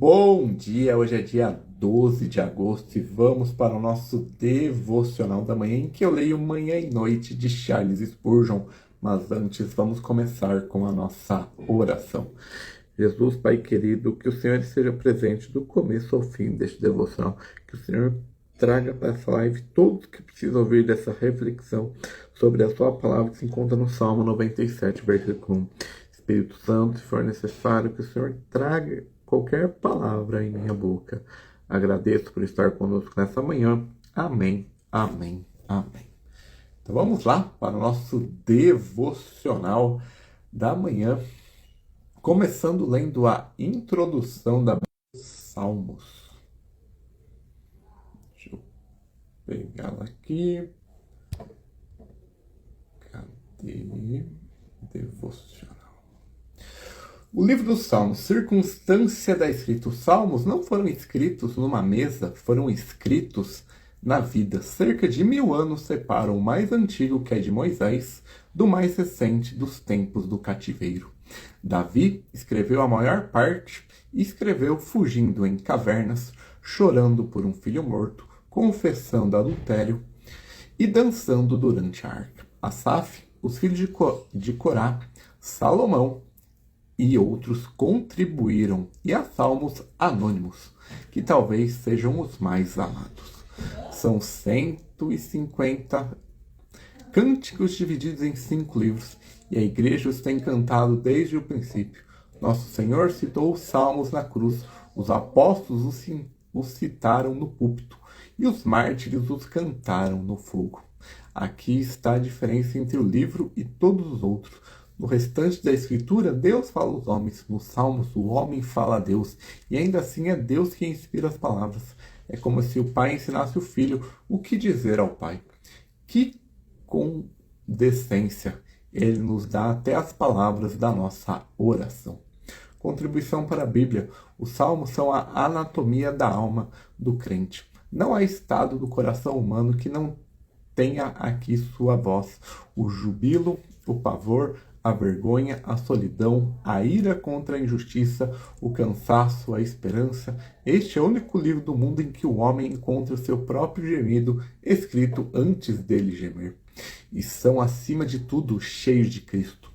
Bom dia, hoje é dia 12 de agosto e vamos para o nosso devocional da manhã, em que eu leio Manhã e Noite de Charles Spurgeon. Mas antes, vamos começar com a nossa oração. Jesus, Pai querido, que o Senhor esteja presente do começo ao fim deste devocional, que o Senhor traga para essa live todos que precisam ouvir dessa reflexão sobre a sua palavra que se encontra no Salmo 97, versículo 1. Espírito Santo, se for necessário, que o Senhor traga qualquer palavra em minha boca. Agradeço por estar conosco nessa manhã. Amém, amém, amém. Então vamos lá para o nosso devocional da manhã, começando lendo a introdução da Salmos. Deixa eu pegá-la aqui. Cadê? Devocional. O livro dos Salmos, circunstância da escrita. Os Salmos não foram escritos numa mesa, foram escritos na vida. Cerca de 1000 anos separam o mais antigo, que é de Moisés, do mais recente, dos tempos do cativeiro. Davi escreveu a maior parte e escreveu fugindo em cavernas, chorando por um filho morto, confessando adultério e dançando durante a arca. Asaf, os filhos de Corá, Salomão e outros contribuíram, e há salmos anônimos, que talvez sejam os mais amados. São 150 cânticos divididos em 5 livros, e a igreja os tem cantado desde o princípio. Nosso Senhor citou os salmos na cruz, os apóstolos os citaram no púlpito, e os mártires os cantaram no fogo. Aqui está a diferença entre o livro e todos os outros. No restante da Escritura, Deus fala aos homens. Nos Salmos, o homem fala a Deus. E ainda assim é Deus que inspira as palavras. É como se o pai ensinasse o filho o que dizer ao pai. Que condescência! Ele nos dá até as palavras da nossa oração. Contribuição para a Bíblia. Os Salmos são a anatomia da alma do crente. Não há estado do coração humano que não tenha aqui sua voz. O jubilo, o pavor, a vergonha, a solidão, a ira contra a injustiça, o cansaço, a esperança. Este é o único livro do mundo em que o homem encontra o seu próprio gemido escrito antes dele gemer. E são, acima de tudo, cheios de Cristo.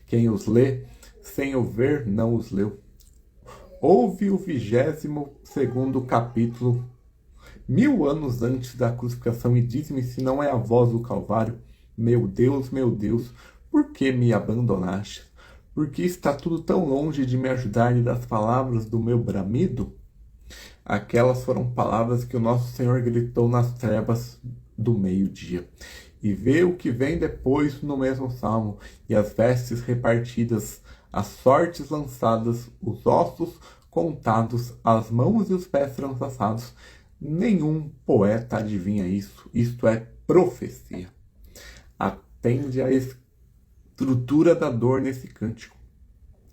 Quem os lê, sem o ver, não os leu. Ouve o 22º capítulo, 1000 anos antes da crucificação, e diz-me se não é a voz do Calvário: meu Deus, por que me abandonaste? Porque está tudo tão longe de me ajudar e das palavras do meu bramido? Aquelas foram palavras que o nosso Senhor gritou nas trevas do meio-dia. E vê o que vem depois no mesmo salmo: e as vestes repartidas, as sortes lançadas, os ossos contados, as mãos e os pés transpassados. Nenhum poeta adivinha isso. Isto é profecia. Atende a estrutura da dor nesse cântico.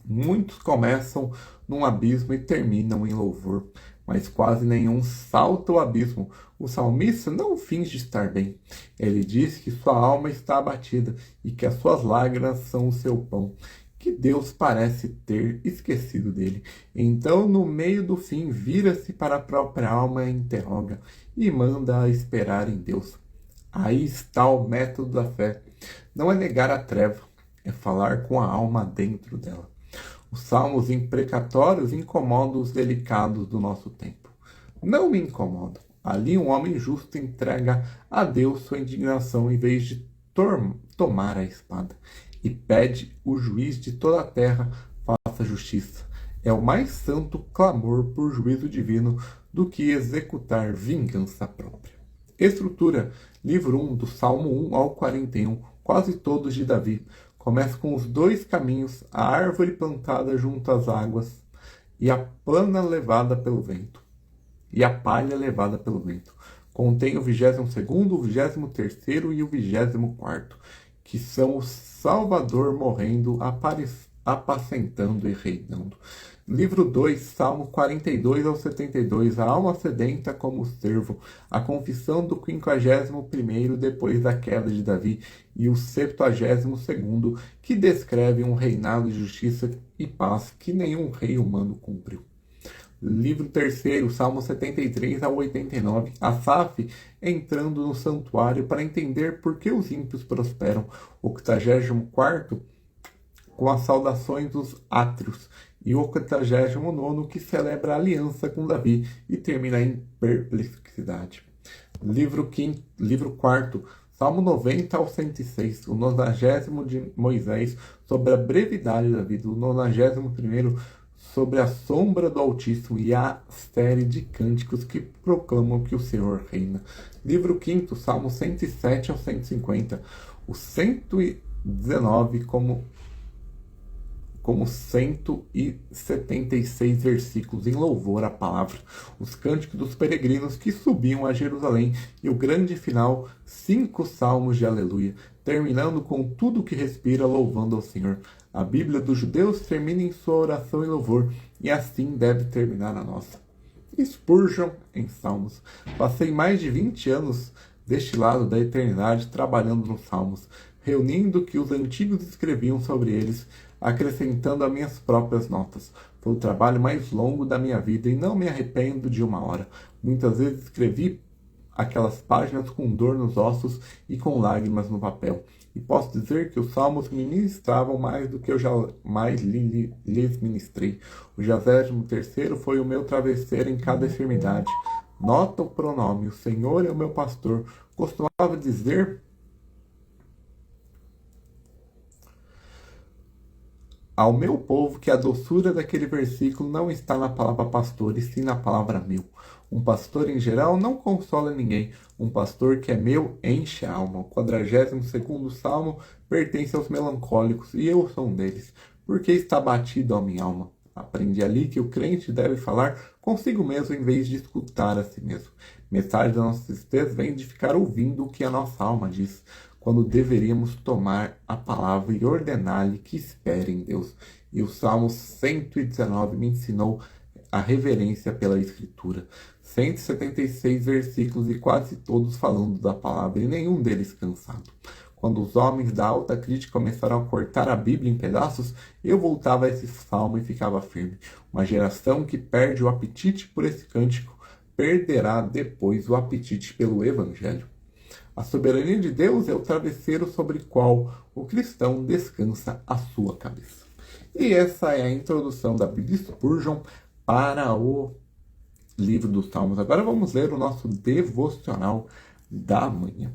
Muitos começam num abismo e terminam em louvor, mas quase nenhum salta o abismo. O salmista não finge estar bem. Ele diz que sua alma está abatida e que as suas lágrimas são o seu pão, que Deus parece ter esquecido dele. Então, no meio do fim, vira-se para a própria alma e interroga, e manda-a esperar em Deus. Aí está o método da fé. Não é negar a treva, é falar com a alma dentro dela. Os salmos imprecatórios incomodam os delicados do nosso tempo. Não me incomodam. Ali um homem justo entrega a Deus sua indignação em vez de tomar a espada, e pede o juiz de toda a terra faça justiça. É o mais santo clamor por juízo divino do que executar vingança própria. Estrutura: livro 1, do Salmo 1 ao 41, quase todos de Davi. Começa com os 2 caminhos, a árvore plantada junto às águas, e a plana levada pelo vento, e a palha levada pelo vento. Contém o 22º, o 23º e o 24º, que são o Salvador morrendo, apacentando e reinando. Livro 2, Salmo 42 ao 72, a alma sedenta como o cervo, a confissão do 51º depois da queda de Davi, e o 72º, que descreve um reinado de justiça e paz que nenhum rei humano cumpriu. Livro terceiro, Salmo 73 ao 89. Asaf entrando no santuário para entender por que os ímpios prosperam. 84º, com as saudações dos átrios. E o 89º, que celebra a aliança com Davi e termina em perplexidade. Livro quarto, Salmo 90 ao 106, o 90º de Moisés sobre a brevidade da vida, o 91º sobre a sombra do Altíssimo e a série de cânticos que proclamam que o Senhor reina. Livro quinto, Salmo 107 ao 150, o 119 como 176 versículos em louvor à palavra, os cânticos dos peregrinos que subiam a Jerusalém e o grande final, 5 salmos de aleluia, terminando com tudo que respira louvando ao Senhor. A Bíblia dos judeus termina em sua oração e louvor, e assim deve terminar a nossa. Spurgeon em Salmos. Passei mais de 20 anos deste lado da eternidade trabalhando nos Salmos, reunindo o que os antigos escreviam sobre eles, acrescentando as minhas próprias notas. Foi o trabalho mais longo da minha vida e não me arrependo de uma hora. Muitas vezes escrevi aquelas páginas com dor nos ossos e com lágrimas no papel. E posso dizer que os salmos me ministravam mais do que eu jamais lhes ministrei. O 23º foi o meu travesseiro em cada enfermidade. Nota o pronome, o Senhor é o meu pastor. Costumava dizer ao meu povo que a doçura daquele versículo não está na palavra pastor, e sim na palavra meu. Um pastor em geral não consola ninguém. Um pastor que é meu enche a alma. O 42º Salmo pertence aos melancólicos, e eu sou um deles. Porque está batido a minha alma. Aprendi ali que o crente deve falar consigo mesmo em vez de escutar a si mesmo. Metade da nossa tristeza vem de ficar ouvindo o que a nossa alma diz, quando deveríamos tomar a palavra e ordenar-lhe que espere em Deus. E o Salmo 119 me ensinou a reverência pela Escritura. 176 versículos e quase todos falando da palavra, e nenhum deles cansado. Quando os homens da alta crítica começaram a cortar a Bíblia em pedaços, eu voltava a esse salmo e ficava firme. Uma geração que perde o apetite por esse cântico perderá depois o apetite pelo Evangelho. A soberania de Deus é o travesseiro sobre o qual o cristão descansa a sua cabeça. E essa é a introdução da Bíblia Spurgeon para o livro dos Salmos. Agora vamos ler o nosso devocional da manhã.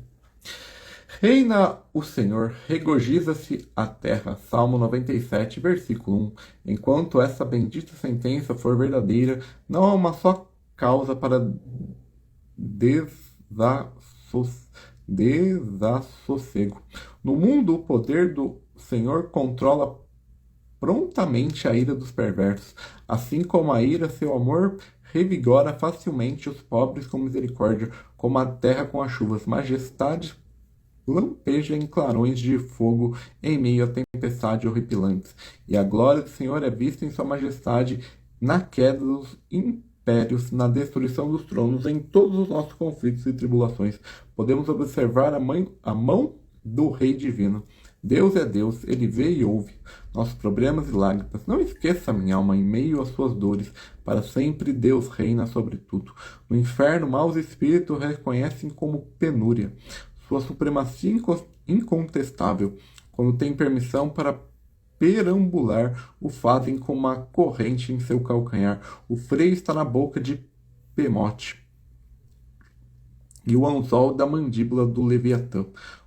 Reina o Senhor, regozija-se a terra. Salmo 97, versículo 1. Enquanto essa bendita sentença for verdadeira, não há uma só causa para desassossego. No mundo, o poder do Senhor controla prontamente a ira dos perversos. Assim como a ira, seu amor revigora facilmente os pobres com misericórdia, como a terra com as chuvas. Majestade lampeja em clarões de fogo em meio à tempestade horripilantes. E a glória do Senhor é vista em sua majestade na queda dos impérios, na destruição dos tronos, em todos os nossos conflitos e tribulações. Podemos observar a mão do Rei Divino. Deus é Deus, Ele vê e ouve nossos problemas e lágrimas. Não esqueça, minha alma, em meio às suas dores. Para sempre Deus reina sobre tudo. No inferno, maus espíritos reconhecem como penúria sua supremacia incontestável. Quando tem permissão para perambular, o fazem com uma corrente em seu calcanhar. O freio está na boca de Pemote e o anzol da mandíbula do Leviatã.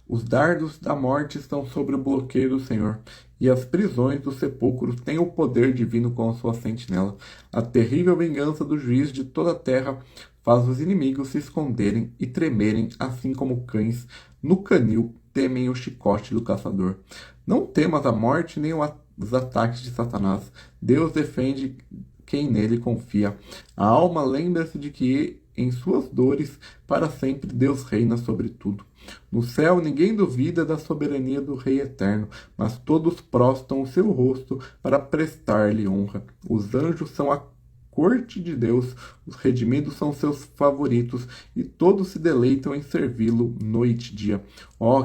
Os dardos da morte estão sobre o bloqueio do Senhor, e as prisões dos sepulcros têm o poder divino com a sua sentinela. A terrível vingança do juiz de toda a terra faz os inimigos se esconderem e tremerem, assim como cães no canil temem o chicote do caçador. Não temas a morte nem os ataques de Satanás. Deus defende quem nele confia. A alma lembra-se de que em suas dores, para sempre Deus reina sobre tudo. No céu, ninguém duvida da soberania do Rei Eterno, mas todos prostam o seu rosto para prestar-lhe honra. Os anjos são a corte de Deus, os redimidos são seus favoritos, e todos se deleitam em servi-lo noite e dia.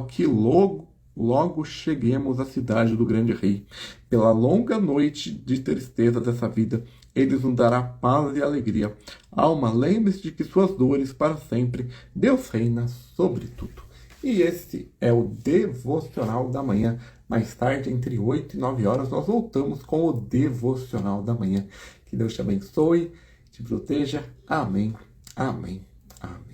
Que logo cheguemos à cidade do grande rei. Pela longa noite de tristeza dessa vida, Ele nos dará paz e alegria. Alma, lembre-se de que suas dores para sempre, Deus reina sobre tudo. E esse é o Devocional da Manhã. Mais tarde, entre 8 e 9 horas, nós voltamos com o Devocional da Manhã. Que Deus te abençoe, te proteja. Amém, amém, amém.